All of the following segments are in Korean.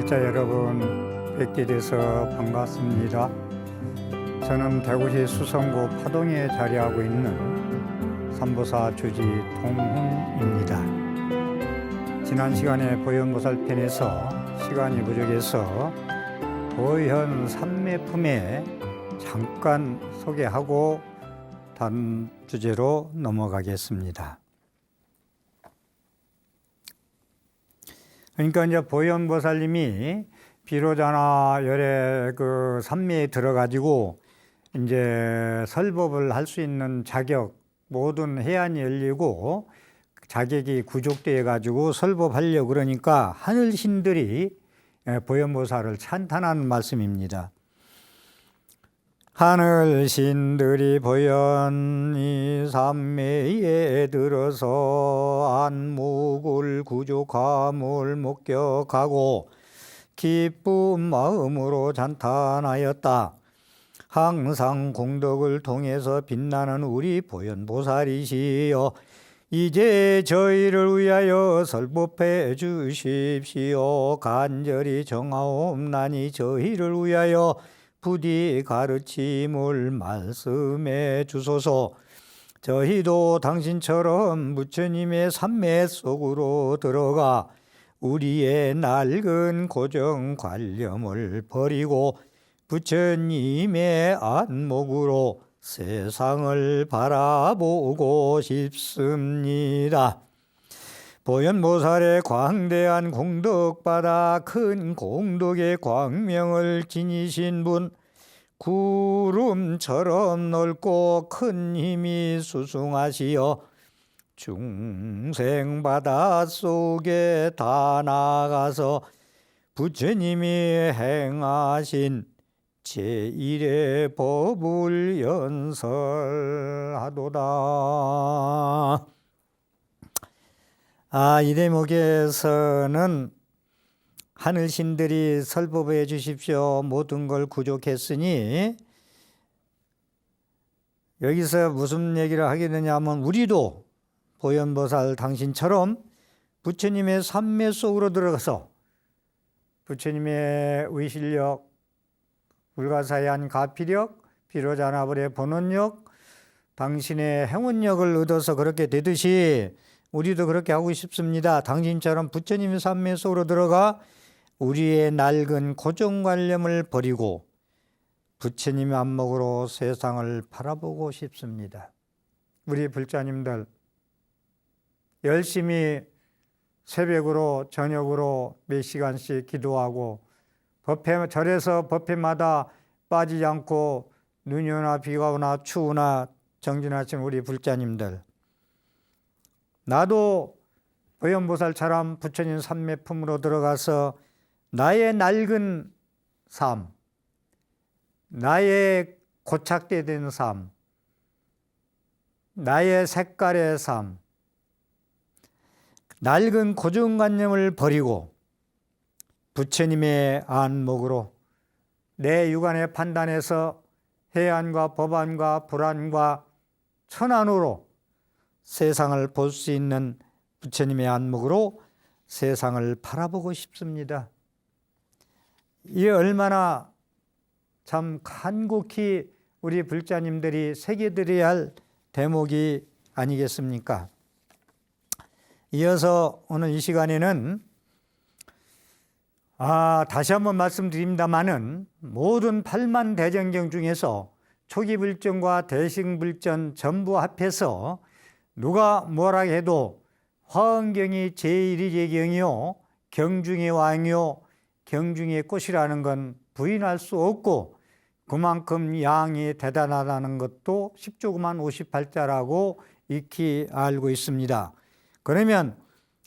불자 여러분, 뵙게 돼서 반갑습니다. 저는 대구시 수성구 파동에 자리하고 있는 삼보사 주지 동훈입니다. 지난 시간에 보현보살편에서 시간이 부족해서 보현 삼매품에 잠깐 소개하고 다른 주제로 넘어가겠습니다. 그러니까 이제 보현보살님이 비로자나 열의 그 삼매에 들어가지고 이제 설법을 할 수 있는 자격, 모든 해안이 열리고 자격이 구족되어 가지고 설법하려고 그러니까 하늘신들이 보현보살을 찬탄하는 말씀입니다. 하늘신들이 보현이 삼매에 들어서 안목을 구족함을 목격하고 기쁜 마음으로 찬탄하였다. 항상 공덕을 통해서 빛나는 우리 보현보살이시여, 이제 저희를 위하여 설법해 주십시오. 간절히 정하옵나니 저희를 위하여 부디 가르침을 말씀해 주소서. 저희도 당신처럼 부처님의 삼매 속으로 들어가 우리의 낡은 고정관념을 버리고 부처님의 안목으로 세상을 바라보고 싶습니다. 보현보살의 광대한 공덕받아 큰 공덕의 광명을 지니신 분, 구름처럼 넓고 큰 힘이 수승하시어 중생 바닷속에 다 나가서 부처님이 행하신 제1의 법을 연설하도다. 이 대목에서는 하늘신들이 설법해 주십시오. 모든 걸 구족했으니 여기서 무슨 얘기를 하게 되냐면 우리도 보현보살 당신처럼 부처님의 삼매 속으로 들어가서 부처님의 의실력, 불가사의한 가피력, 비로자나불의 본원력, 당신의 행운력을 얻어서 그렇게 되듯이 우리도 그렇게 하고 싶습니다. 당신처럼 부처님의 삼매 속으로 들어가 우리의 낡은 고정관념을 버리고 부처님의 안목으로 세상을 바라보고 싶습니다. 우리 불자님들 열심히 새벽으로 저녁으로 몇 시간씩 기도하고 절에서 법회마다 빠지지 않고 눈이 오나 비가 오나 추우나 정진하신 우리 불자님들, 나도 보현보살처럼 부처님 삼매품으로 들어가서 나의 낡은 삶, 나의 고착되어진 삶, 나의 색깔의 삶, 낡은 고정관념을 버리고 부처님의 안목으로 내 육안의 판단에서 해안과 법안과 불안과 천안으로 세상을 볼 수 있는 부처님의 안목으로 세상을 바라보고 싶습니다. 이게 얼마나 참 간곡히 우리 불자님들이 새겨드려야 할 대목이 아니겠습니까? 이어서 오늘 이 시간에는 다시 한번 말씀드립니다마는 모든 8만 대정경 중에서 초기불전과 대승불전 전부 합해서 누가 뭐라 해도 화엄경이 제1위제경이요 경중의 왕이요 경중의 꽃이라는 건 부인할 수 없고 그만큼 양이 대단하다는 것도 10조구만 58자라고 익히 알고 있습니다. 그러면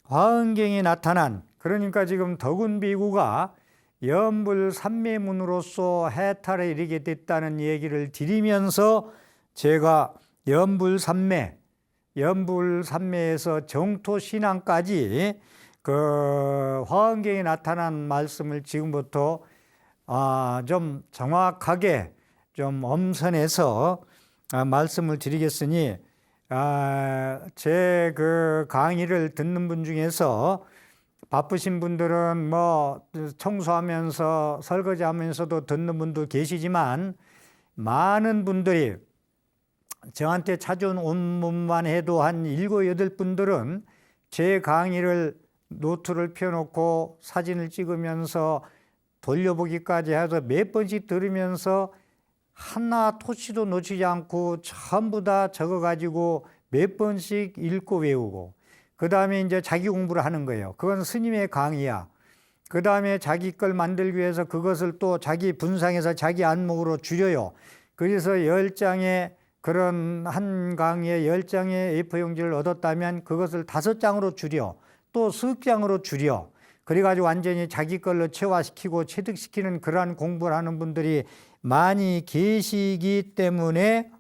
화엄경에 나타난, 그러니까 지금 덕운비구가 연불삼매문으로서 해탈에 이르게 됐다는 얘기를 드리면서 제가 연불삼매에서 정토신앙까지 그 화엄경에 나타난 말씀을 지금부터 좀 정확하게 좀 엄선해서 말씀을 드리겠으니 제 그 강의를 듣는 분 중에서 바쁘신 분들은 뭐 청소하면서 설거지하면서도 듣는 분도 계시지만 많은 분들이 저한테 찾아온 온문만 해도 한 7, 8분들은 제 강의를 노트를 펴놓고 사진을 찍으면서 돌려보기까지 해서 몇 번씩 들으면서 하나 토치도 놓치지 않고 전부 다 적어가지고 몇 번씩 읽고 외우고 그 다음에 이제 자기 공부를 하는 거예요. 그건 스님의 강의야. 그 다음에 자기 걸 만들기 위해서 그것을 또 자기 분상해서 자기 안목으로 줄여요. 그래서 10장의 그런 한 강의에 10장의 A4 용지를 얻었다면 그것을 5장으로 줄여 또 석 장으로 줄여 그래가지고 완전히 자기 걸로 체화시키고 체득시키는 그러한 공부를 하는 분들이 많이 계시기 때문에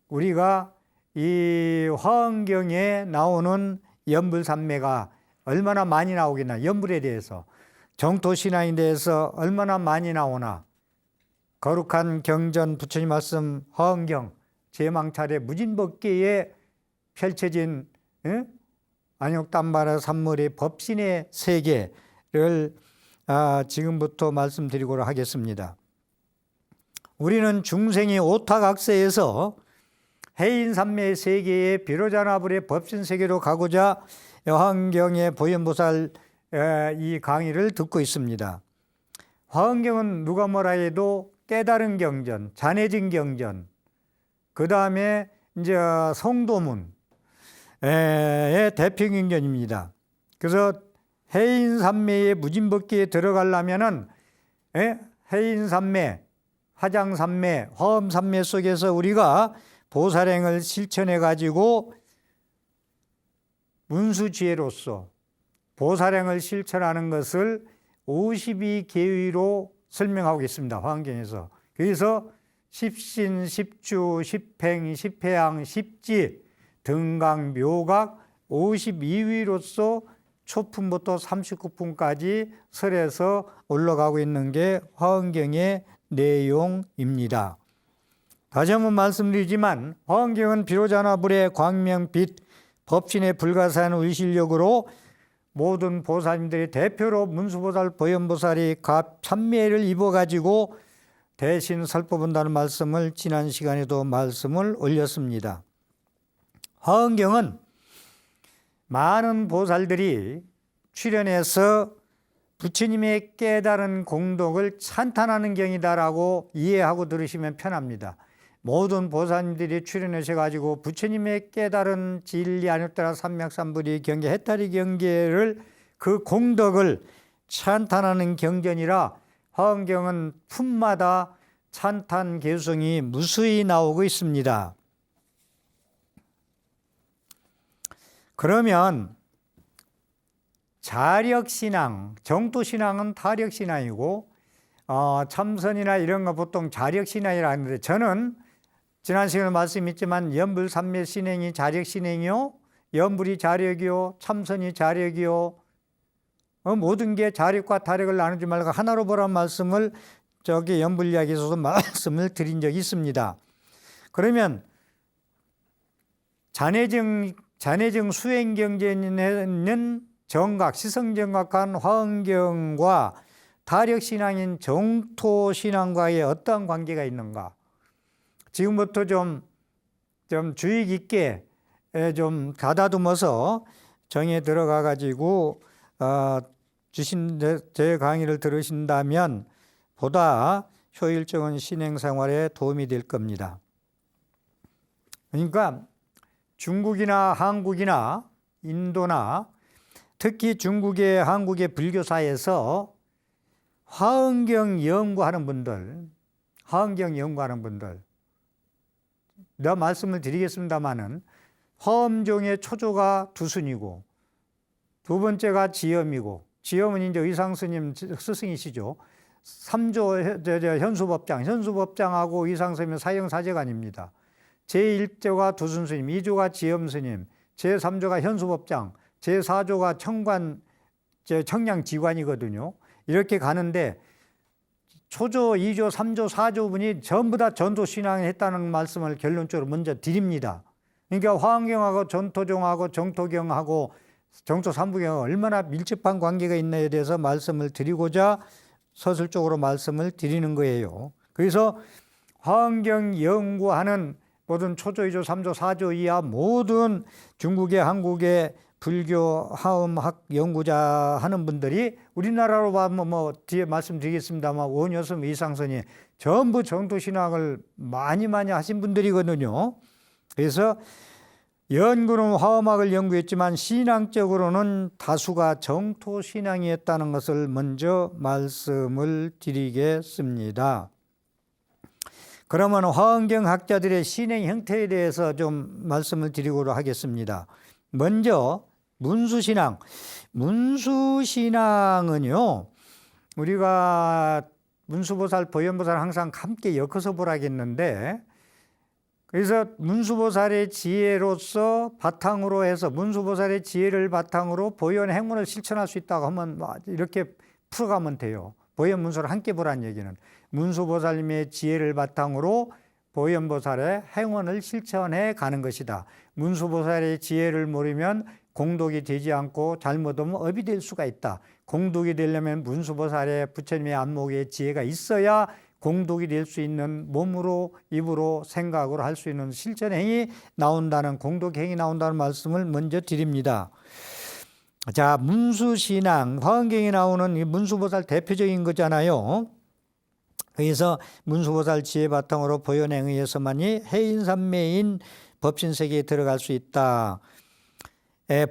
우리가 이 화엄경에 나오는 연불산매가 얼마나 많이 나오겠나. 연불에 대해서 정토신앙에 대해서 얼마나 많이 나오나. 거룩한 경전 부처님 말씀 화엄경 제망차례 무진법계에 펼쳐진 안욕담바라 산물의 법신의 세계를 지금부터 말씀드리도록 하겠습니다. 우리는 중생이 오타각세에서 해인산매의 세계의 비로자나불의 법신 세계로 가고자 화엄경의 보현보살 이 강의를 듣고 있습니다. 화엄경은 누가 뭐라 해도 깨달은 경전, 잔해진 경전, 그 다음에 이제 성도문의 대표 경전입니다. 그래서 해인산매의 무진법계에 들어가려면은 해인산매, 화장산매, 화엄산매 속에서 우리가 보살행을 실천해 가지고 문수지혜로서 보살행을 실천하는 것을 52계위로 설명하고 있습니다. 화엄경에서. 그래서 십신, 십주, 십행, 십회양, 십지, 등강, 묘각 52위로서 초품부터 39품까지 설에서 올라가고 있는 게 화엄경의 내용입니다. 다시 한번 말씀드리지만 화엄경은 비로자나불의 광명빛 법신의 불가사한 의실력으로 모든 보살님들의 대표로 문수보살, 보현보살이 갑 참매를 입어가지고 대신 설법한다는 말씀을 지난 시간에도 말씀을 올렸습니다. 화엄경은 많은 보살들이 출연해서 부처님의 깨달은 공덕을 찬탄하는 경이다라고 이해하고 들으시면 편합니다. 모든 보살님들이 출연하셔가지고 부처님의 깨달은 진리 안욕따라 삼맥삼불이 경계 해탈이 경계를 그 공덕을 찬탄하는 경전이라 화엄경은 품마다 찬탄 개성이 무수히 나오고 있습니다. 그러면 자력신앙, 정토신앙은 타력신앙이고 참선이나 이런 거 보통 자력신앙이라 하는데 저는 지난 시간에 말씀했지만 연불산매 신행이 자력신행이요, 연불이 자력이요, 참선이 자력이요, 모든 게 자력과 타력을 나누지 말고 하나로 보라는 말씀을 저기 연불이야기에서도 말씀을 드린 적이 있습니다. 그러면 잔해증 수행경전에는 정각, 시성정각한 화엄경과 타력신앙인 정토신앙과의 어떠한 관계가 있는가? 지금부터 좀 주의 깊게 좀 가다듬어서 정에 들어가 가지고 주신 제 강의를 들으신다면 보다 효율적인 신행생활에 도움이 될 겁니다. 그러니까 중국이나 한국이나 인도나 특히 중국의 한국의 불교사에서 화엄경 연구하는 분들, 내가 말씀을 드리겠습니다마는 화엄종의 초조가 두순이고 두 번째가 지엄이고, 지엄은 이제 의상스님 스승이시죠. 3조 현수법장하고 의상스님은 사형사제관입니다. 제1조가 두순스님, 2조가 지엄스님, 제3조가 현수법장, 제4조가 청량지관이거든요. 이렇게 가는데 초조, 2조, 3조, 4조 분이 전부 다 전토신앙을 했다는 말씀을 결론적으로 먼저 드립니다. 그러니까 화엄경하고 전토종하고 정토경하고 정토 삼부경과 얼마나 밀접한 관계가 있나에 대해서 말씀을 드리고자 서술적으로 말씀을 드리는 거예요. 그래서 화엄경 연구하는 모든 초조, 2조, 3조, 4조 이하 모든 중국의 한국의 불교 화엄학 연구자 하는 분들이 우리나라로 보면 뭐 뒤에 말씀드리겠습니다만 원효섬, 이상선이 전부 정토신앙을 많이 하신 분들이거든요. 그래서 연구는 화엄학을 연구했지만 신앙적으로는 다수가 정토신앙이었다는 것을 먼저 말씀을 드리겠습니다. 그러면 화엄경 학자들의 신행 형태에 대해서 좀 말씀을 드리도록 하겠습니다. 먼저 문수신앙. 문수신앙은요, 우리가 문수보살, 보현보살 항상 함께 엮어서 보라겠는데, 그래서 문수보살의 지혜로서 바탕으로 해서 문수보살의 지혜를 바탕으로 보현 행문을 실천할 수 있다고 하면 이렇게 풀어가면 돼요. 보현 문수를 함께 보라는 얘기는 문수보살님의 지혜를 바탕으로 보현보살의 행원을 실천해 가는 것이다. 문수보살의 지혜를 모르면 공덕이 되지 않고 잘못하면 업이 될 수가 있다. 공덕이 되려면 문수보살의 부처님의 안목의 지혜가 있어야 공덕이 될 수 있는 몸으로, 입으로, 생각으로 할 수 있는 실천행이 나온다는, 공덕행이 나온다는 말씀을 먼저 드립니다. 자, 문수신앙, 화엄경에 나오는 이 문수보살 대표적인 거잖아요. 그래서 문수보살 지혜 바탕으로 보현행에 의해서만이 해인산매인 법신세계에 들어갈 수 있다.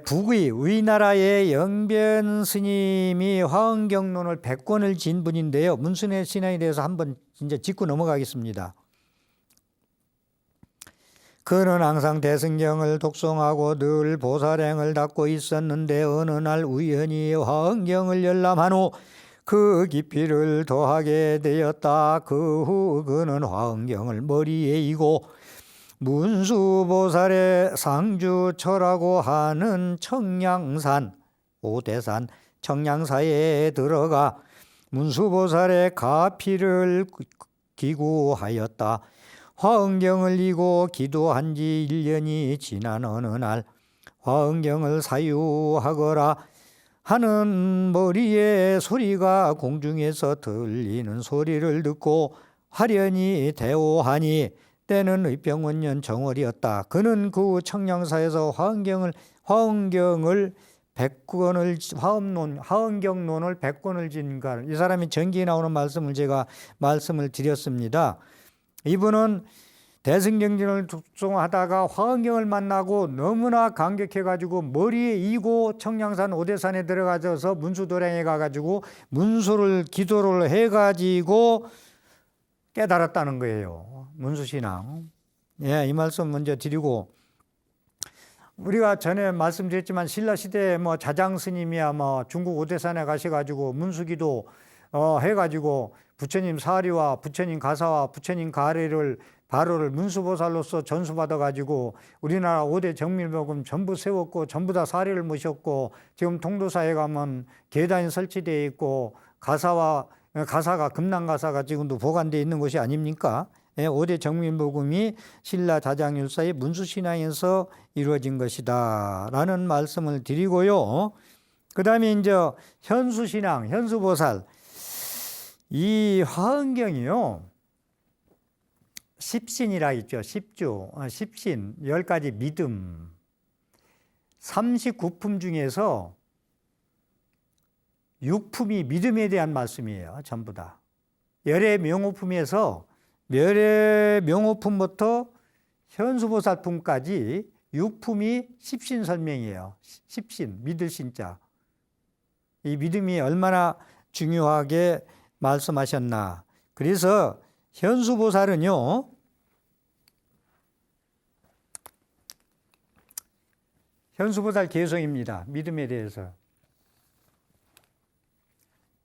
북의 우리나라의 영변 스님이 화엄경론을 100권을 진 분인데요. 문수의 신앙에 대해서 한번 진짜 짚고 넘어가겠습니다. 그는 항상 대승경을 독송하고 늘 보살행을 닦고 있었는데 어느 날 우연히 화엄경을 열람한 후 그 깊이를 더하게 되었다. 그 후 그는 화엄경을 머리에 이고 문수보살의 상주처라고 하는 청량산, 오대산 청량사에 들어가 문수보살의 가피를 기구하였다. 화엄경을 이고 기도한 지 1년이 지난 어느 날 화엄경을 사유하거라 하는 머리에 소리가 공중에서 들리는 소리를 듣고 화련히 대오하니 때는 의병원년 정월이었다. 그는 그 청량사에서 화엄경을 100권을 화엄경론을 100권을 진가. 이 사람이 전기에 나오는 말씀을 제가 말씀을 드렸습니다. 이분은 대승경전을 독송하다가 화엄경을 만나고 너무나 감격해가지고 머리에 이고 청량산 오대산에 들어가서 문수도량에 가가지고 문수를 기도를 해가지고 깨달았다는 거예요. 문수신앙. 예, 이 말씀 먼저 드리고, 우리가 전에 말씀드렸지만 신라시대에 뭐 자장스님이야 뭐 중국 오대산에 가셔가지고 문수기도 해가지고 부처님 사리와 부처님 가사와 부처님 가래를 바로를 문수보살로서 전수받아가지고 우리나라 5대 정밀목음 전부 세웠고 전부 다 사리를 모셨고 지금 통도사에 가면 계단이 설치되어 있고 가사가 금난가사가 지금도 보관되어 있는 곳이 아닙니까? 5대 정밀목음이 신라 자장율사의 문수신앙에서 이루어진 것이다 라는 말씀을 드리고요. 그 다음에 이제 현수신앙, 현수보살. 이 화엄경이요, 십신이라 있죠. 십주, 십신, 10가지 믿음, 39품 중에서 6품이 믿음에 대한 말씀이에요. 전부 다. 열의 명호품에서 열의 명호품부터 현수보살품까지 6품이 십신 설명이에요. 십신, 믿을 신자. 이 믿음이 얼마나 중요하게 말씀하셨나. 그래서 현수보살은요, 현수보살 개성입니다. 믿음에 대해서.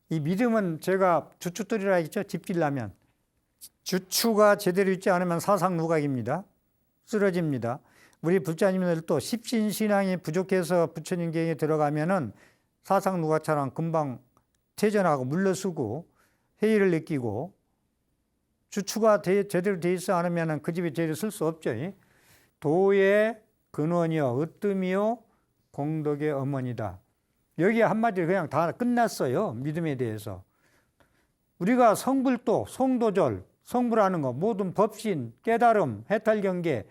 이 믿음은 제가 주춧돌이라 했죠. 집질라면 주추가 제대로 있지 않으면 사상누각입니다. 쓰러집니다. 우리 불자님들도 십신신앙이 부족해서 부처님경에 들어가면은 사상누각처럼 금방 퇴전하고 물러서고 회의를 느끼고, 주추가 제대로 돼 있어 않으면 그 집에 제대로 쓸 수 없죠. 도의 근원이요 으뜸이요 공덕의 어머니다. 여기 한마디로 그냥 다 끝났어요. 믿음에 대해서. 우리가 성불도, 성도절, 성불하는 거, 모든 법신, 깨달음, 해탈경계,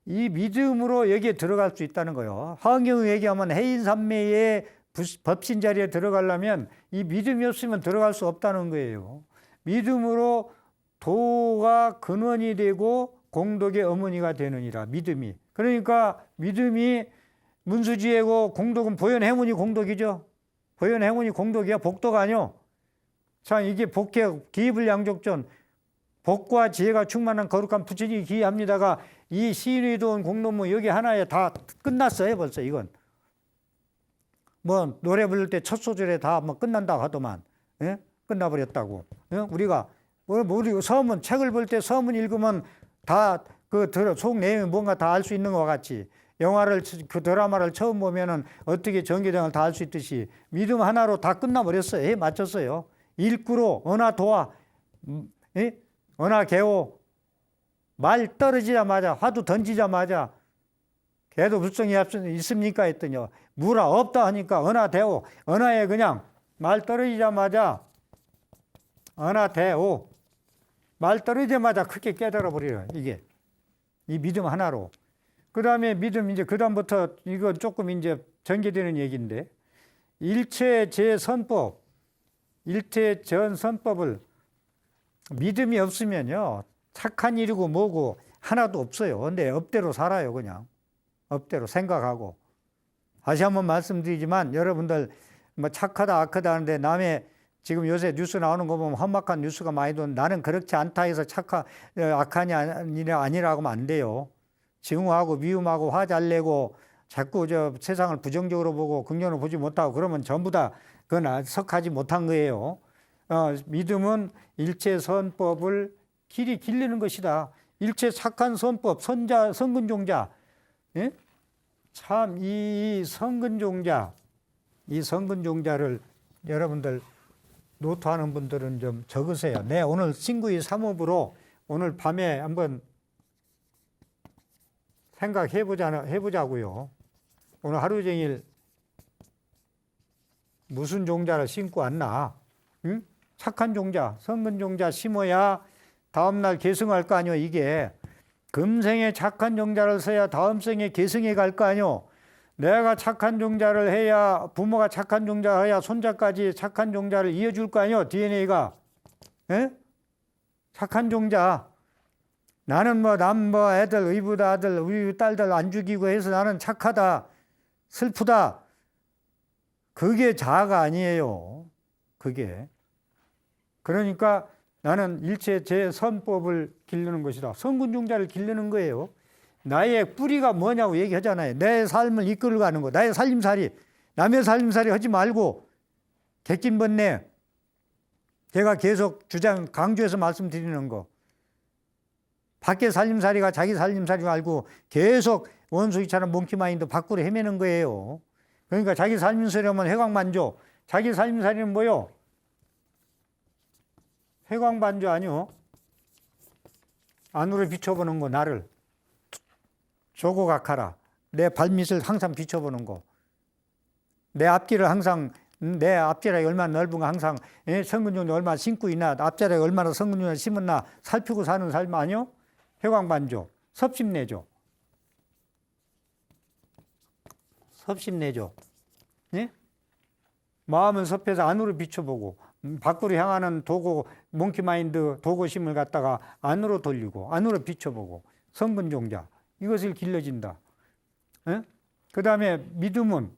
이 믿음으로 여기에 들어갈 수 있다는 거예요. 화엄경을 얘기하면 해인산매의 법신 자리에 들어가려면 이 믿음이 없으면 들어갈 수 없다는 거예요. 믿음으로 도가 근원이 되고 공덕의 어머니가 되느니라. 믿음이. 그러니까 믿음이 문수지혜고 공덕은 보현행운이 공덕이죠. 보현행운이 공덕이야. 복도가 아니요. 참 이게 복해 기불양족전 복과 지혜가 충만한 거룩한 부처님이 기합니다가 이 시인의 도원 공덕문 여기 하나에 다 끝났어요. 벌써 이건. 뭐 노래 부를 때 첫 소절에 다 뭐 끝난다고 하더만. 예? 끝나버렸다고. 예? 우리가 우리 서문 책을 볼 때 서문 읽으면 다 그 속 내용이 뭔가 다 알 수 있는 것 같이 영화를 그 드라마를 처음 보면은 어떻게 전개되는걸 다 알 수 있듯이 믿음 하나로 다 끝나버렸어요. 예? 맞췄어요. 일구로 언하 도화 예? 언하 개호 말 떨어지자마자 화두 던지자마자 개도 불성이 있습니까 했더니요. 무라 없다 하니까 언하 대오 언하에 그냥 말 떨어지자마자 언하 대오 말 떨어지자마자 크게 깨달아 버려요. 이게 이 믿음 하나로. 그 다음에 믿음 이제 그 다음부터 이건 조금 이제 전개되는 얘기인데 일체 제선법 일체 전선법을 믿음이 없으면요 착한 일이고 뭐고 하나도 없어요. 근데 업대로 살아요. 그냥 업대로 생각하고. 다시 한번 말씀드리지만 여러분들 뭐 착하다 악하다 하는데 남의 지금 요새 뉴스 나오는 거 보면 험악한 뉴스가 많이 돈 나는 그렇지 않다 해서 악하니 아니라고 하면 안 돼요. 증오하고 미움하고 화 잘 내고 자꾸 세상을 부정적으로 보고 긍정으로 보지 못하고 그러면 전부 다 그건 석하지 못한 거예요. 믿음은 일체 선법을 길이 길르는 것이다. 일체 착한 선법, 선자, 성근종자. 예? 참 이 성근종자, 이 성근종자를 여러분들 노트하는 분들은 좀 적으세요. 네, 오늘 친구의 삼업으로 오늘 밤에 한번 해보자고요. 오늘 하루 종일 무슨 종자를 심고 왔나? 응? 착한 종자, 성근 종자 심어야 다음날 계승할 거 아니요. 이게 금생에 착한 종자를 써야 다음 생에 계승해 갈 거 아니요. 내가 착한 종자를 해야 부모가 착한 종자를 해야 손자까지 착한 종자를 이어줄 거 아니요. DNA가. 에? 착한 종자. 나는 남 애들, 의붓 아들, 우리 딸들 안 죽이고 해서 나는 착하다, 슬프다. 그게 자아가 아니에요. 그게. 그러니까 나는 일체 제 선법을 기르는 것이다. 성근종자를 기르는 거예요. 나의 뿌리가 뭐냐고 얘기하잖아요. 내 삶을 이끌어가는 거. 나의 살림살이. 남의 살림살이 하지 말고 객진번뇌. 제가 계속 강조해서 말씀드리는 거. 밖에 살림살이가 자기 살림살이 말고 계속 원숭이처럼 몽키마인드 밖으로 헤매는 거예요. 그러니까 자기 살림살이면 회광만조. 자기 살림살이는 뭐요? 회광반조 아니요. 안으로 비춰보는 거 나를. 조고각하라. 내 발밑을 항상 비춰보는 거. 내 앞길을 항상 내 앞자락이 얼마나 넓은가 항상 성근종이 얼마나 심고 있나 앞자락이 얼마나 성근종을 심었나 살피고 사는 삶 아니요? 회광반조. 섭심내조. 섭심내조. 예? 마음은 섭해서 안으로 비춰보고 밖으로 향하는 도고 몽키마인드 도고심을 갖다가 안으로 돌리고 안으로 비춰보고 성근종자. 이것을 길러진다. 그 다음에 믿음은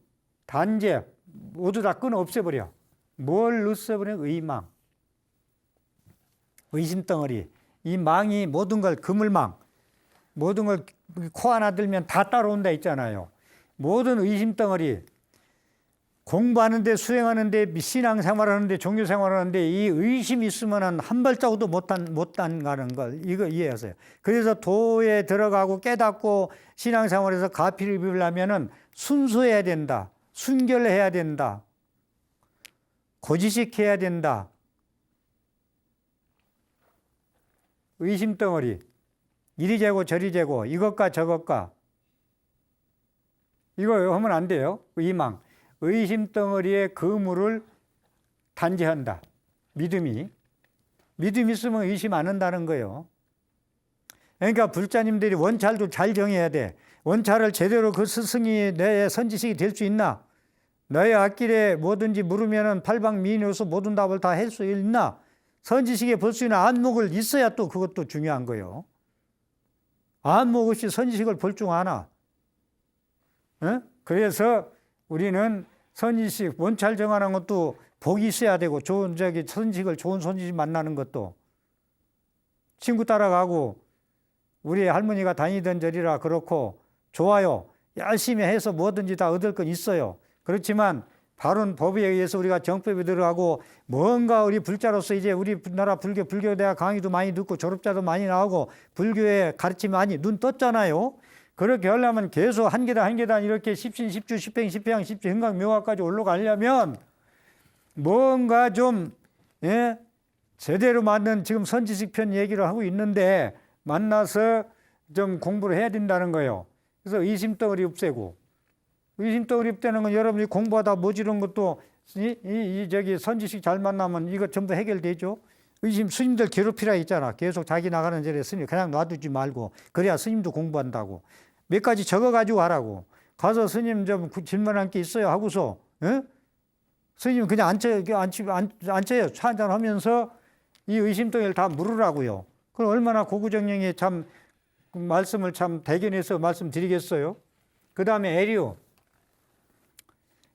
단죄 모두 다 끊어 없애버려. 뭘 없애버려? 의망. 의심덩어리. 이 망이 모든 걸 그물망. 모든 걸 코 하나 들면 다 따라온다 있잖아요. 모든 의심덩어리. 공부하는데 수행하는데 신앙생활하는데 종교생활하는데 이 의심이 있으면 한 발자국도 못 가는 걸 이거 이해하세요. 그래서 도에 들어가고 깨닫고 신앙생활에서 가피를 입으려면은 순수해야 된다. 순결해야 된다. 고지식해야 된다. 의심덩어리 이리 재고 저리 재고 이것과 저것과 이거 하면 안 돼요. 이망. 의심덩어리의 그물을 단죄한다. 믿음이 있으면 의심 안 한다는 거예요. 그러니까 불자님들이 원찰도 잘 정해야 돼. 원찰을 제대로 그 스승이 내 선지식이 될 수 있나? 너의 앞길에 뭐든지 물으면은 팔방미인으로서 모든 답을 다 할 수 있나? 선지식에 볼 수 있는 안목을 있어야 또 그것도 중요한 거예요. 안목 없이 선지식을 볼 줄 아나? 그래서 우리는 선지식 원찰 정하는 것도 복이 있어야 되고, 좋은 선지식을 좋은 선지식 만나는 것도, 친구 따라가고 우리 할머니가 다니던 절이라 그렇고 좋아요. 열심히 해서 뭐든지 다 얻을 건 있어요. 그렇지만 바른 법에 의해서 우리가 정법에 들어가고 뭔가 우리 불자로서 이제 우리나라 불교대학 강의도 많이 듣고 졸업자도 많이 나오고 불교의 가르침이 많이 눈 떴잖아요. 그렇게 하려면 계속 한 계단 이렇게 십신, 십주, 십행, 십향, 십주, 행각, 묘각까지 올라가려면 뭔가 좀 제대로 맞는 지금 선지식 편 얘기를 하고 있는데 만나서 좀 공부를 해야 된다는 거예요. 그래서 의심덩어리 없애고, 의심덩어리 없애는 건 여러분이 공부하다 모지른 것도 저기 선지식 잘 만나면 이거 전부 해결되죠. 스님들 괴롭히라 있잖아. 계속 자기 나가는 절에 스님 그냥 놔두지 말고, 그래야 스님도 공부한다고. 몇 가지 적어가지고 하라고. 가서 스님 좀 질문할 게 있어요 하고서 스님 그냥 앉혀요. 차 한잔 하면서 이 의심덩어리를 다 물으라고요. 그럼 얼마나 고구정령이 참 말씀을 참 대견해서 말씀드리겠어요. 그 다음에 애류.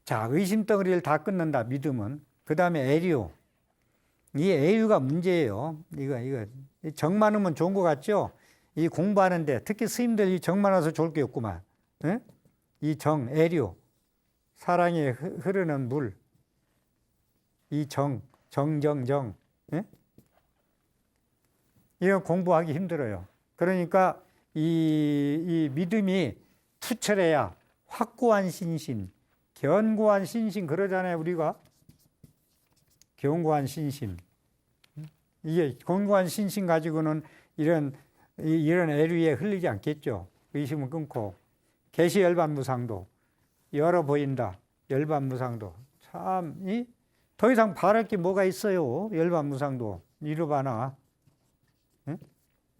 자, 의심덩어리를 다 끊는다, 믿음은. 그 다음에 애류. 이 애유가 문제예요. 이거 정 많으면 좋은 것 같죠? 이 공부하는데 특히 스님들 이 정 많아서 좋을 게 없구만. 이 정, 애류. 사랑이 흐르는 물. 이 정. 이거 공부하기 힘들어요. 그러니까 이 믿음이 투철해야 확고한 신심, 견고한 신심 그러잖아요, 우리가. 견고한 신심. 이게 견고한 신심 가지고는 이런 애류에 흘리지 않겠죠. 의심은 끊고. 개시 열반무상도 열어 보인다. 열반무상도 참 더 이상 바랄 게 뭐가 있어요. 열반무상도 이루바나.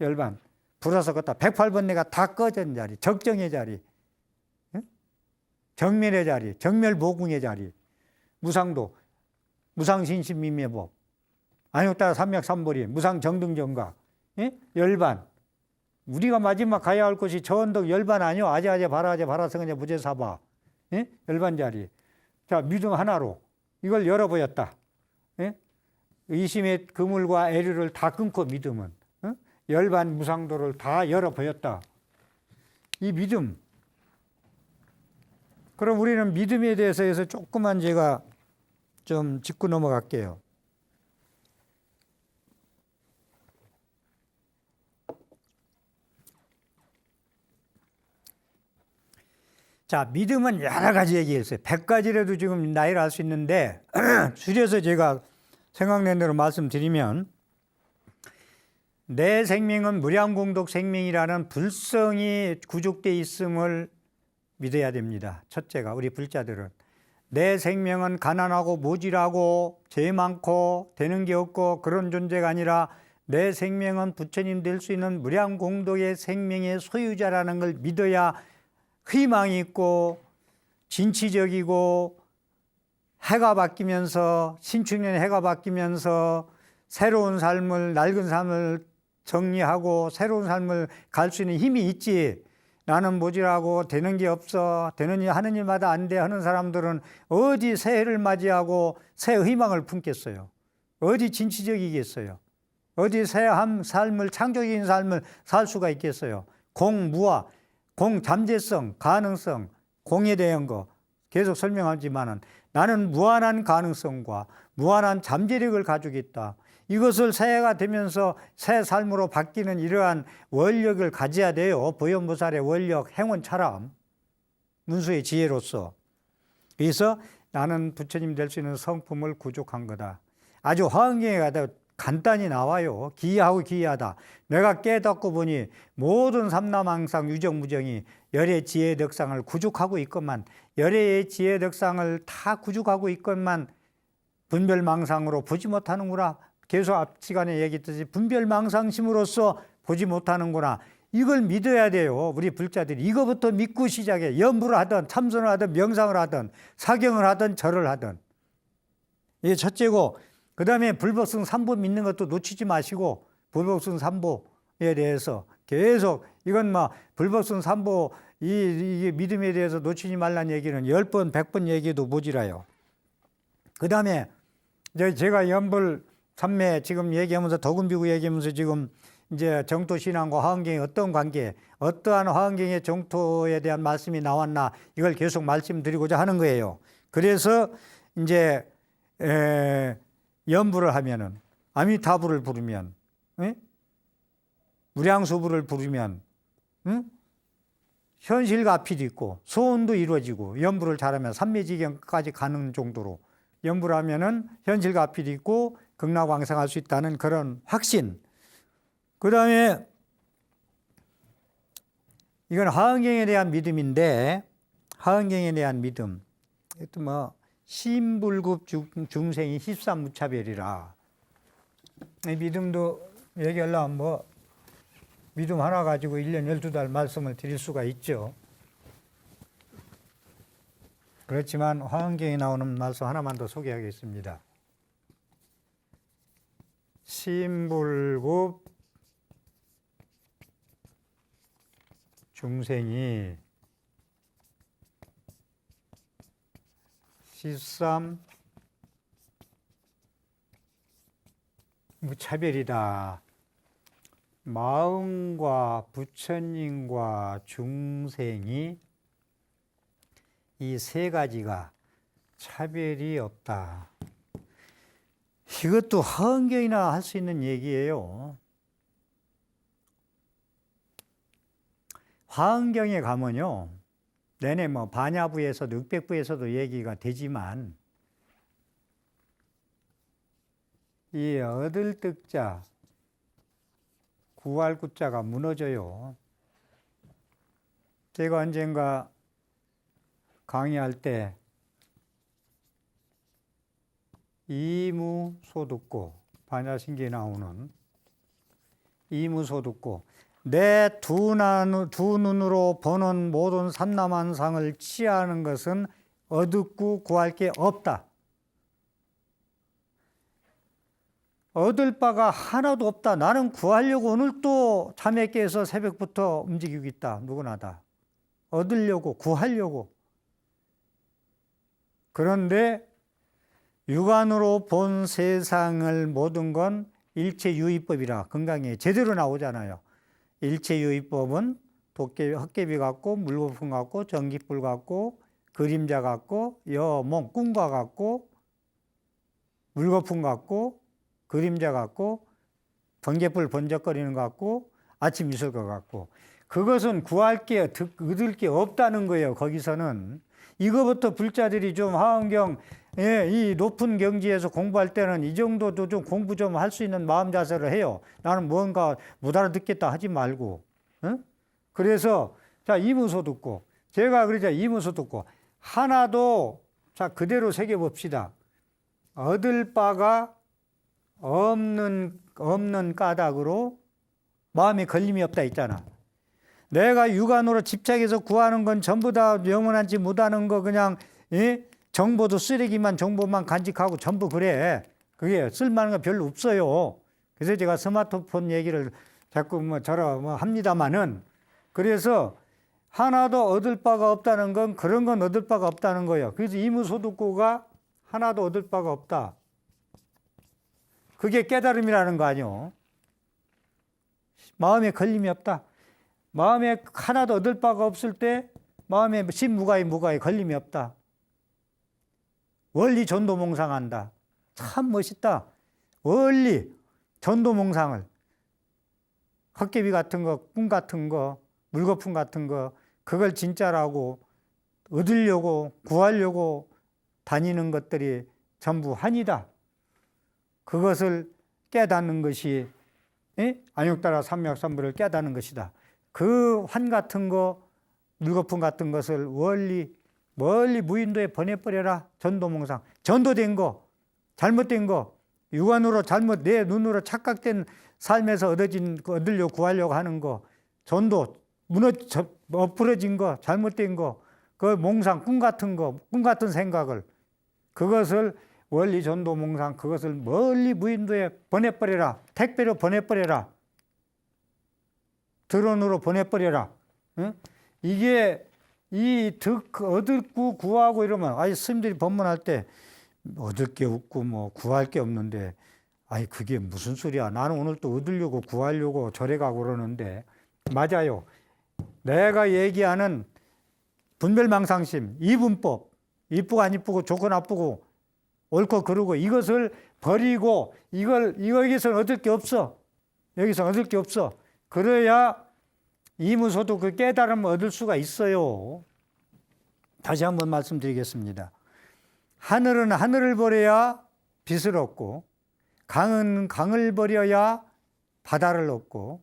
열반 불어서 걷다 108번 내가 다 꺼진 자리, 적정의 자리, 정멸의 자리, 정멸보궁의 자리, 무상도, 무상신심미매법, 안욕따라 삼맥삼보리, 무상정등정각, 열반. 우리가 마지막 가야 할 곳이 저 언덕 열반 아니요? 아재아재 바라아재 바라성은재 무제사바, 열반 자리. 자, 믿음 하나로 이걸 열어보였다. 의심의 그물과 애류를 다 끊고 믿음은 열반 무상도를 다 열어보였다. 이 믿음. 그럼 우리는 믿음에 대해서 해서 조금만 제가 좀 짚고 넘어갈게요. 자, 믿음은 여러 가지 얘기했어요. 100가지라도 지금 나이를 알 수 있는데 줄여서 제가 생각난 대로 말씀드리면, 내 생명은 무량공덕 생명이라는 불성이 구족되어 있음을 믿어야 됩니다. 첫째가, 우리 불자들은 내 생명은 가난하고 모질하고 죄 많고 되는 게 없고 그런 존재가 아니라 내 생명은 부처님 될 수 있는 무량공덕의 생명의 소유자라는 걸 믿어야 희망이 있고 진취적이고, 해가 바뀌면서, 신축년 해가 바뀌면서 새로운 삶을, 낡은 삶을 정리하고 새로운 삶을 갈 수 있는 힘이 있지. 나는 모질하고 되는 게 없어, 되는 일 하는 일마다 안 돼 하는 사람들은 어디 새해를 맞이하고 새 희망을 품겠어요? 어디 진취적이겠어요? 어디 새한 삶을, 창조적인 삶을 살 수가 있겠어요? 공무화, 공잠재성, 가능성, 공에 대한 거 계속 설명하지만은 나는 무한한 가능성과 무한한 잠재력을 가지고 있다. 이것을 새해가 되면서 새 삶으로 바뀌는 이러한 원력을 가져야 돼요. 보현보살의 원력, 행운처럼 문수의 지혜로서. 그래서 나는 부처님 될 수 있는 성품을 구족한 거다. 아주 허황경에 가다 간단히 나와요. 기이하고 기이하다. 내가 깨닫고 보니 모든 삼라망상 유정무정이 열의 지혜덕상을 구축하고 있건만, 열의 지혜덕상을 다 구축하고 있건만 분별망상으로 보지 못하는구나. 계속 앞 시간에 얘기했듯이 분별망상심으로써 보지 못하는구나. 이걸 믿어야 돼요. 우리 불자들이 이거부터 믿고 시작해. 염불을 하든 참선을 하든 명상을 하든 사경을 하든 절을 하든. 이게 첫째고, 그 다음에 불법성 삼보 믿는 것도 놓치지 마시고, 불법성 삼보에 대해서 계속, 이건 불법성 삼보 이 믿음에 대해서 놓치지 말라는 얘기는 10번 100번 얘기도 모자라요. 그 다음에 제가 염불 삼매 지금 얘기하면서 덕은비구 얘기하면서 지금 이제 정토신앙과 화엄경이 어떤 관계, 어떠한 화엄경의 정토에 대한 말씀이 나왔나, 이걸 계속 말씀드리고자 하는 거예요. 그래서 이제 염불을 하면은, 아미타불을 부르면, 무량수불을 부르면, 현실과 앞이 있고 소원도 이루어지고, 염불을 잘하면 삼매지경까지 가는 정도로 염불을 하면은 현실과 앞이 있고 극락왕생할 수 있다는 그런 확신. 그 다음에 이건 화엄경에 대한 믿음인데, 화엄경에 대한 믿음. 또 신불급 중생이 13무차별이라. 이 믿음도 얘기하려면 믿음 하나 가지고 1년 12달 말씀을 드릴 수가 있죠. 그렇지만 화엄경에 나오는 말씀 하나만 더 소개하겠습니다. 신불급 중생이 13무차별이다. 마음과 부처님과 중생이 이 세 가지가 차별이 없다. 이것도 화엄경이나 할 수 있는 얘기예요. 화엄경에 가면요, 내내 반야부에서도 육백부에서도 얘기가 되지만, 이 얻을 득자, 구할 구자가 무너져요. 제가 언젠가 강의할 때 이무소득고, 반야신기에 나오는 이무소득고, 내 두 눈으로 보는 모든 삼라만상을 취하는 것은 얻고 구할 게 없다. 얻을 바가 하나도 없다. 나는 구하려고 오늘 또 잠에 깨서 새벽부터 움직이고 있다. 누구나 다. 얻으려고, 구하려고. 그런데 육안으로 본 세상을 모든 건 일체유의법이라 건강에 제대로 나오잖아요. 일체유의법은 헛개비 같고, 물거품 같고, 전기불 같고, 그림자 같고, 여몽, 꿈과 같고, 물거품 같고, 그림자 같고, 번개불 번쩍거리는 것 같고, 아침 이슬 것 같고, 그것은 구할 게, 얻을 게 없다는 거예요. 거기서는. 이거부터 불자들이 좀 화엄경, 이 높은 경지에서 공부할 때는 이 정도도 좀 공부 좀 할 수 있는 마음 자세를 해요. 나는 뭔가 못 알아듣겠다 하지 말고. 그래서, 자, 이무소 듣고, 제가 그러자 이무소 듣고, 하나도, 자, 그대로 새겨봅시다. 얻을 바가 없는 까닭으로 마음에 걸림이 없다 있잖아. 내가 육안으로 집착해서 구하는 건 전부 다 영원한지 못하는 거, 그냥 정보도 쓰레기만 정보만 간직하고 전부 그래. 그게 쓸만한 거 별로 없어요. 그래서 제가 스마트폰 얘기를 자꾸 합니다마는, 그래서 하나도 얻을 바가 없다는 건 그런 건 얻을 바가 없다는 거예요. 그래서 이무소득고가 하나도 얻을 바가 없다. 그게 깨달음이라는 거 아니요. 마음에 걸림이 없다. 마음에 하나도 얻을 바가 없을 때 마음에 무가에 걸림이 없다. 원리 전도몽상한다. 참 멋있다. 원리 전도몽상을, 헛개비 같은 거, 꿈 같은 거, 물거품 같은 거, 그걸 진짜라고 얻으려고 구하려고 다니는 것들이 전부 한이다. 그것을 깨닫는 것이 안욕따라 삼맥삼부를 깨닫는 것이다. 그 환 같은 거, 물거품 같은 것을 멀리 무인도에 보내버려라. 전도몽상. 전도된 거, 잘못된 거, 육안으로 내 눈으로 착각된 삶에서 얻으려고 구하려고 하는 거, 전도, 엎부러진 거, 잘못된 거, 그 몽상, 꿈 같은 거, 꿈 같은 생각을, 그것을 원리 전도 몽상, 그것을 멀리 무인도에 보내버려라. 택배로 보내버려라. 드론으로 보내버려라. 응? 이게 얻고 구하고 이러면, 스님들이 법문할 때 얻을 게 없고 뭐 구할 게 없는데, 그게 무슨 소리야. 나는 오늘 또 얻으려고 구하려고 절에 가고 그러는데. 맞아요. 내가 얘기하는 분별망상심, 이분법, 이쁘고 안 이쁘고 좋고 나쁘고 옳고 그르고 이것을 버리고 여기서 얻을 게 없어. 여기서 얻을 게 없어. 그래야 이무소도 그 깨달음을 얻을 수가 있어요. 다시 한번 말씀드리겠습니다. 하늘은 하늘을 버려야 빛을 얻고, 강은 강을 버려야 바다를 얻고,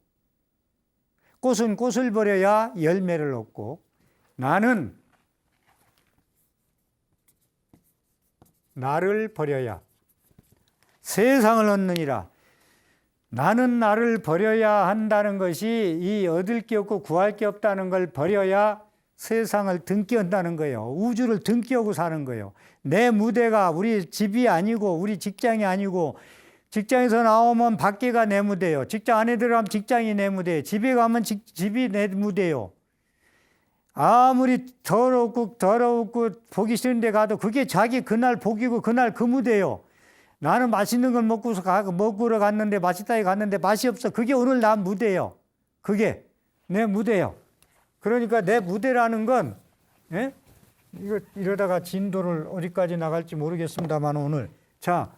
꽃은 꽃을 버려야 열매를 얻고, 나는 나를 버려야 세상을 얻느니라. 나는 나를 버려야 한다는 것이 이 얻을 게 없고 구할 게 없다는 걸 버려야 세상을 등기한다는 거예요. 우주를 등기하고 사는 거예요. 내 무대가 우리 집이 아니고 우리 직장이 아니고, 직장에서 나오면 밖에가 내 무대요. 직장 안에 들어가면 직장이 내 무대예요. 집에 가면 집이 내 무대요. 아무리 더럽고 보기 싫은 데 가도 그게 자기 그날 복이고 그날 그 무대요. 나는 맛있는 걸 먹으러 갔는데, 맛있다에 갔는데 맛이 없어. 그게 오늘 나 무대요. 그게 내 무대요. 그러니까 내 무대라는 건, 이러다가 진도를 어디까지 나갈지 모르겠습니다만 오늘. 자,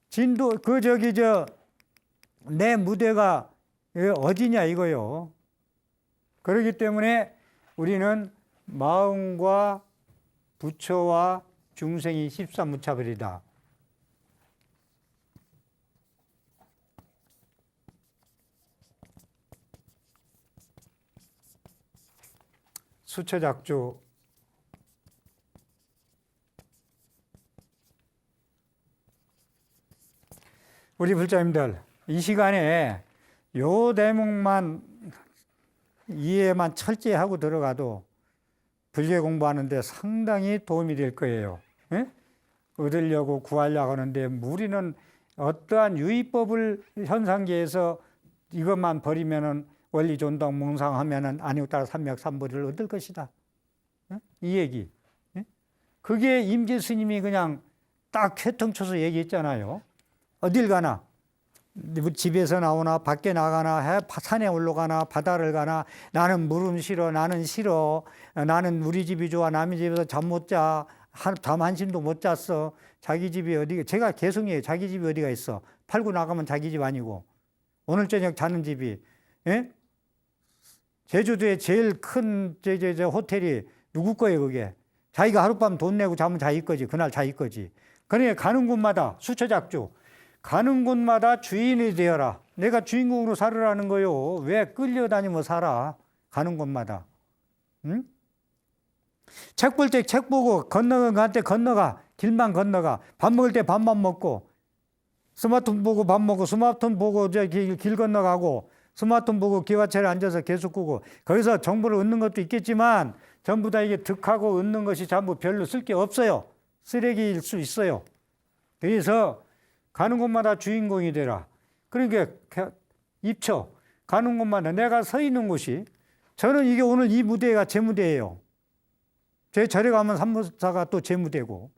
진도, 내 무대가 어디냐 이거요. 그렇기 때문에 우리는 마음과 부처와 중생이 십사무차별이다. 수처작주 우리 불자님들 이 시간에 요 대목만 이해만 철저히 하고 들어가도 불교 공부하는데 상당히 도움이 될 거예요. 얻으려고 구하려고 하는데 우리는 어떠한 유의법을 현상계에서 이것만 버리면은 원리 존당 몽상하면은 안욕따라 삼맥삼보리를 얻을 것이다. 이 얘기. 그게 임재 스님이 그냥 딱 회통쳐서 얘기했잖아요. 어딜 가나, 집에서 나오나 밖에 나가나 산에 올라가나 바다를 가나 나는 물은 싫어, 나는 싫어, 나는 우리 집이 좋아, 남의 집에서 잠 못 자, 잠 한숨도 못 잤어. 자기 집이 어디가, 제가 개성이에요. 자기 집이 어디가 있어. 팔고 나가면 자기 집 아니고. 오늘 저녁 자는 집이, 제주도에 제일 큰 호텔이 누구 거예요, 그게? 자기가 하룻밤 돈 내고 자면 자기 거지. 그날 자기 거지. 그러니까 가는 곳마다 수처작주. 가는 곳마다 주인이 되어라. 내가 주인공으로 살으라는 거요. 왜 끌려다니며 살아? 가는 곳마다. 응? 책 볼 때 책 보고 갈 때 건너가. 길만 건너가. 밥 먹을 때 밥만 먹고, 스마트폰 보고 밥 먹고, 스마트폰 보고 길 건너가고, 스마트폰 보고 기와차에 앉아서 계속 끄고, 거기서 정보를 얻는 것도 있겠지만 전부 다 이게 득하고 얻는 것이 전부 별로 쓸 게 없어요. 쓰레기일 수 있어요. 그래서 가는 곳마다 주인공이 되라. 그러니까 입처 가는 곳마다 내가 서 있는 곳이, 저는 이게 오늘 이 무대가 제 무대예요. 제 절에 가면 산모사가 또 제 무대고,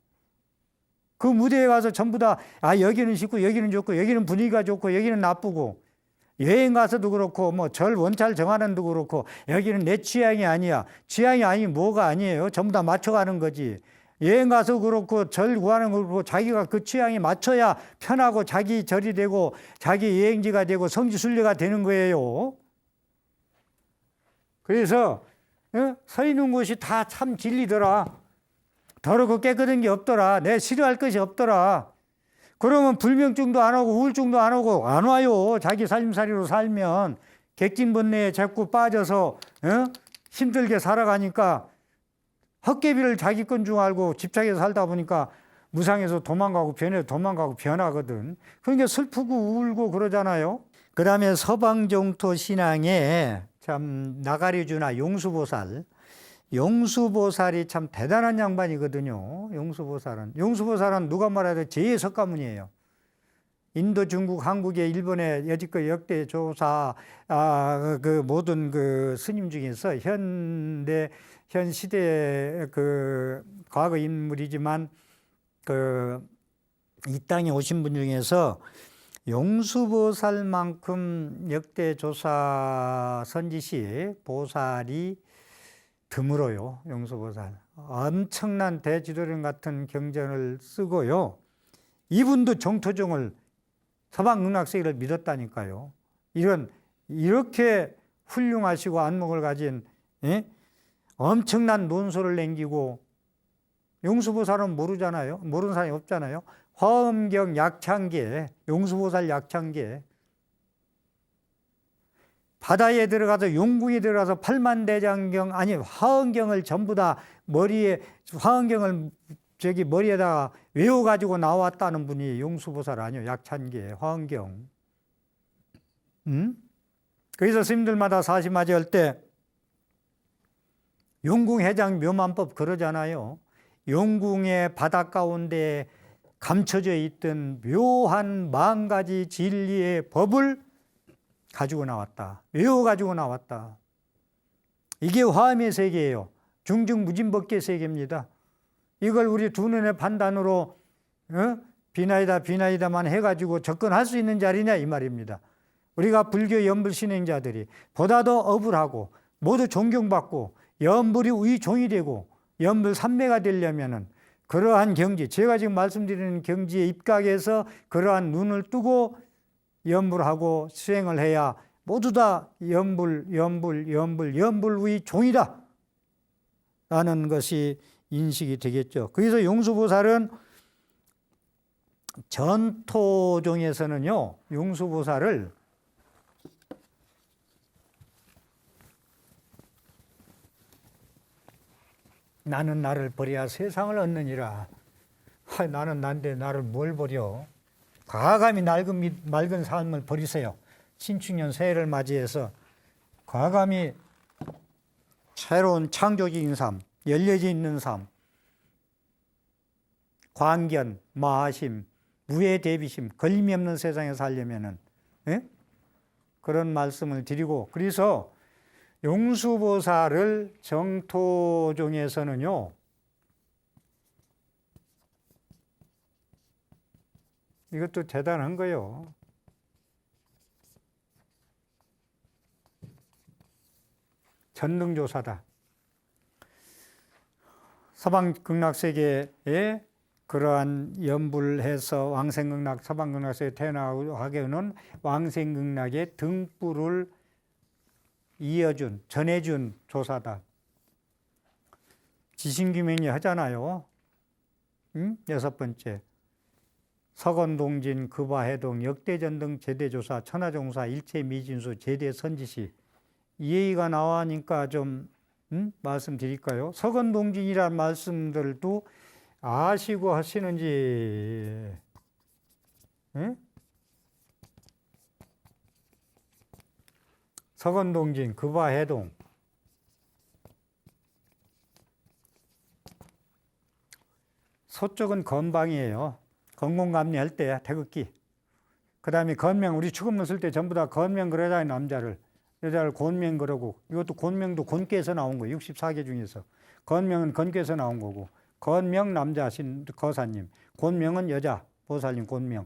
그 무대에 가서 전부 다 여기는 쉽고 여기는 좋고 여기는 분위기가 좋고 여기는 나쁘고, 여행 가서도 그렇고 뭐 절 원찰 정하는 데도 그렇고 여기는 내 취향이 아니야. 취향이 아니면 뭐가 아니에요. 전부 다 맞춰가는 거지. 여행 가서 그렇고 절 구하는 거 그렇고 자기가 그 취향에 맞춰야 편하고 자기 절이 되고 자기 여행지가 되고 성지 순례가 되는 거예요. 그래서 서 있는 곳이 다 참 진리더라. 더럽고 깨끗한 게 없더라. 내 싫어할 것이 없더라. 그러면 불면증도 안 오고 우울증도 안 오고 안 와요. 자기 살림살이로 살면 객진번뇌에 자꾸 빠져서 힘들게 살아가니까 헛개비를 자기 건 줄 알고 집착해서 살다 보니까 무상에서 도망가고 변하거든. 그러니까 슬프고 울고 그러잖아요. 그 다음에 서방정토 신앙에 참 나가리주나 용수보살이 참 대단한 양반이거든요. 용수보살은 누가 말해도 제2석가모니예요. 인도, 중국, 한국의 일본의 여지껏 역대 조사 그 모든 그 스님 중에서 현 시대의 그 과거 인물이지만 이 땅에 오신 분 중에서 용수보살만큼 역대 조사 선지시 보살이 드물어요. 용수보살. 엄청난 대지도령 같은 경전을 쓰고요. 이분도 정토종을 서방극락세계를 믿었다니까요. 이렇게 훌륭하시고 안목을 가진 엄청난 논소를 남기고 용수보살은 모르잖아요. 모르는 사람이 없잖아요. 화엄경 약창계, 용수보살 약창계. 바다에 들어가서 용궁에 들어가서 팔만대장경 화엄경을 전부 다 화엄경을 머리에다가 외워가지고 나왔다는 분이 용수보살 아니에요. 약창계 화엄경. 그래서 스님들마다 사시마지 할 때 용궁해장 묘만법 그러잖아요. 용궁의 바다 가운데 감춰져 있던 묘한 10,000가지 진리의 법을 가지고 나왔다. 외워가지고 나왔다. 이게 화엄의 세계예요. 중증무진법계 세계입니다. 이걸 우리 두 눈의 판단으로 비나이다만 해가지고 접근할 수 있는 자리냐 이 말입니다. 우리가 불교 연불 신행자들이 보다 더 업을 모두 존경받고 연불이 우리 종이 되고 연불 삼매가 되려면은 그러한 경지, 제가 지금 말씀드리는 경지에 입각해서 그러한 눈을 뜨고 연불하고 수행을 해야 모두 다 연불 우리 종이다 라는 것이 인식이 되겠죠. 그래서 용수보살은 전토종에서는요, 용수보살을 나는 나를 버려야 세상을 얻느니라. 나는 난데 나를 뭘 버려. 과감히 맑은 삶을 버리세요. 신축년 새해를 맞이해서 과감히 새로운 창조적인 삶, 열려져 있는 삶, 광견, 마하심, 무해대비심, 걸림이 없는 세상에 살려면은 그런 말씀을 드리고, 그래서 용수보살을 정토종에서는요, 이것도 대단한 거예요. 전능조사다. 서방극락세계에 그러한 연불해서 왕생극락, 서방극락세계에 태어나게는 왕생극락의 등불을 전해준 조사다. 지신규명리 하잖아요. 6번째. 서건동진, 급화해동, 역대전등, 제대조사, 천하종사, 일체미진수, 제대선지시. 이 얘기가 나와니까 좀 말씀드릴까요? 서건동진이라는 말씀들도 아시고 하시는지. 서건동진, 급화해동. 서쪽은 건방이에요. 건공감리할 때 태극기. 그 다음에 건명, 우리 축음문 쓸 때 전부 다 건명 그러잖아요. 남자를. 여자를 곤명 그러고, 이것도 곤명도 곤께서 나온 거예요. 64개 중에서. 건명은 건께서 나온 거고, 건명 남자 거사님, 곤명은 여자 보살님 곤명.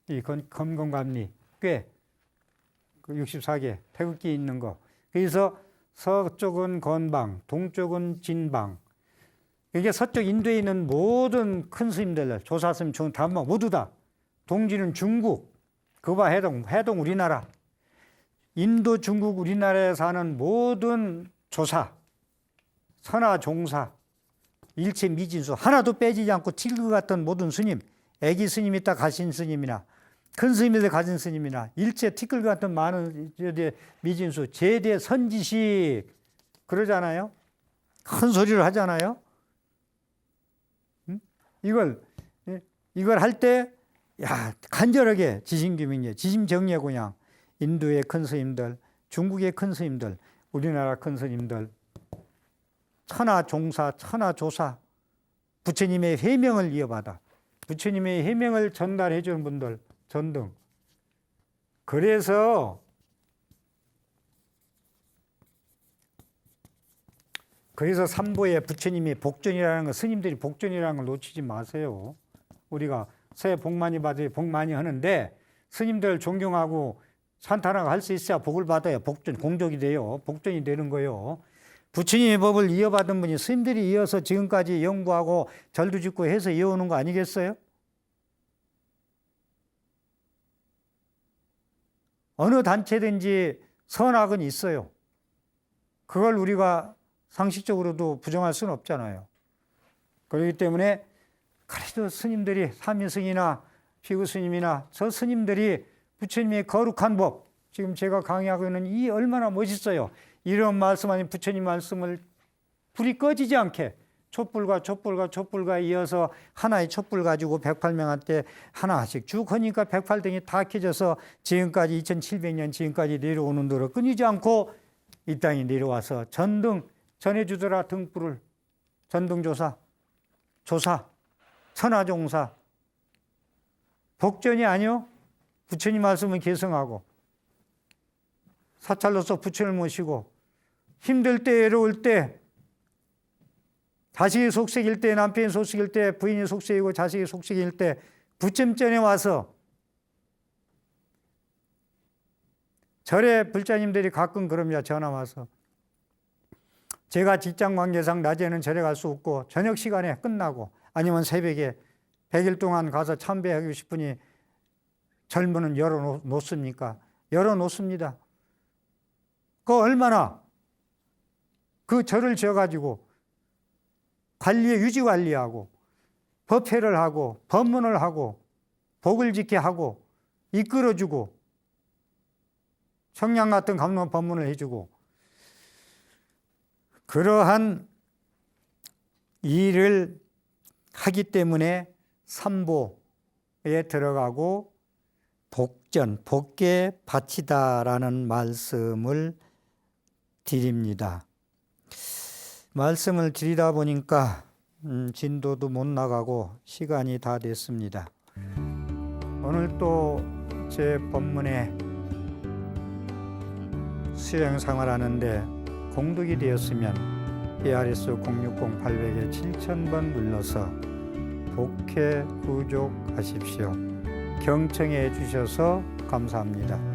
이 건공감리 꽤 64개 태극기 있는 거. 그래서 서쪽은 건방, 동쪽은 진방. 이게 서쪽 인도에 있는 모든 큰 스님들, 조사스님, 다마 모두 다. 동지는 중국, 급화해동, 해동 우리나라. 인도, 중국, 우리나라에 사는 모든 조사, 선화종사, 일체 미진수 하나도 빼지지 않고 티끌 같던 모든 스님, 애기 스님 있다 가신 스님이나 큰 스님들 가진 스님이나 일체 티끌 같은 많은 미진수 제대 선지식 그러잖아요. 큰 소리를 하잖아요. 이걸 할 때 간절하게 지심규명제, 지심정예 공양, 인도의 큰 스님들, 중국의 큰 스님들, 우리나라 큰 스님들, 천하종사, 천하조사, 부처님의 해명을 이어받아 부처님의 해명을 전달해 주는 분들 전등. 그래서 삼보에 부처님이 복전이라는 거, 스님들이 복전이라는 걸 놓치지 마세요. 우리가 새해 복 많이 받아요, 복 많이 하는데 스님들 존경하고 찬탄하고 할 수 있어야 복을 받아야 복전, 공적이 돼요. 복전이 되는 거예요. 부처님의 법을 이어받은 분이 스님들이 이어서 지금까지 연구하고 절도 짓고 해서 이어오는 거 아니겠어요? 어느 단체든지 선악은 있어요. 그걸 우리가 상식적으로도 부정할 수는 없잖아요. 그렇기 때문에 그래도 스님들이 삼인승이나 피구스님이나 저 스님들이 부처님의 거룩한 법, 지금 제가 강의하고 있는 이 얼마나 멋있어요. 이런 말씀 아닌 부처님 말씀을 불이 꺼지지 않게 촛불과 이어서 하나의 촛불 가지고 108명한테 하나씩 쭉 하니까 108등이 다 켜져서 지금까지 2700년 지금까지 내려오는 대로 끊이지 않고 이 땅에 내려와서 전등 전해주더라. 등불을 전등조사, 조사, 천하종사, 복전이 아니요. 부처님 말씀을 계승하고 사찰로서 부처를 모시고 힘들 때 외로울 때 자식이 속색일 때 남편이 속색일 때 부인이 속색이고 자식이 속색일 때 부처전에 와서 절에 불자님들이 가끔 그럽니다. 전화 와서 제가 직장 관계상 낮에는 절에 갈 수 없고 저녁 시간에 끝나고 아니면 새벽에 100일 동안 가서 참배하고 싶으니 절문은 열어놓습니까? 열어놓습니다. 그 얼마나 그 절을 지어가지고 유지 관리하고 법회를 하고 법문을 하고 복을 지게 하고 이끌어주고 청량 같은 감론 법문을 해주고 그러한 일을 하기 때문에 삼보에 들어가고 복계 바치다라는 말씀을 드립니다. 말씀을 드리다 보니까 진도도 못 나가고 시간이 다 됐습니다. 오늘 또 제 법문에 수행상을 하는데 공덕이 되었으면 ARS 060-800에 7000번 눌러서 복회 구족하십시오. 경청해 주셔서 감사합니다.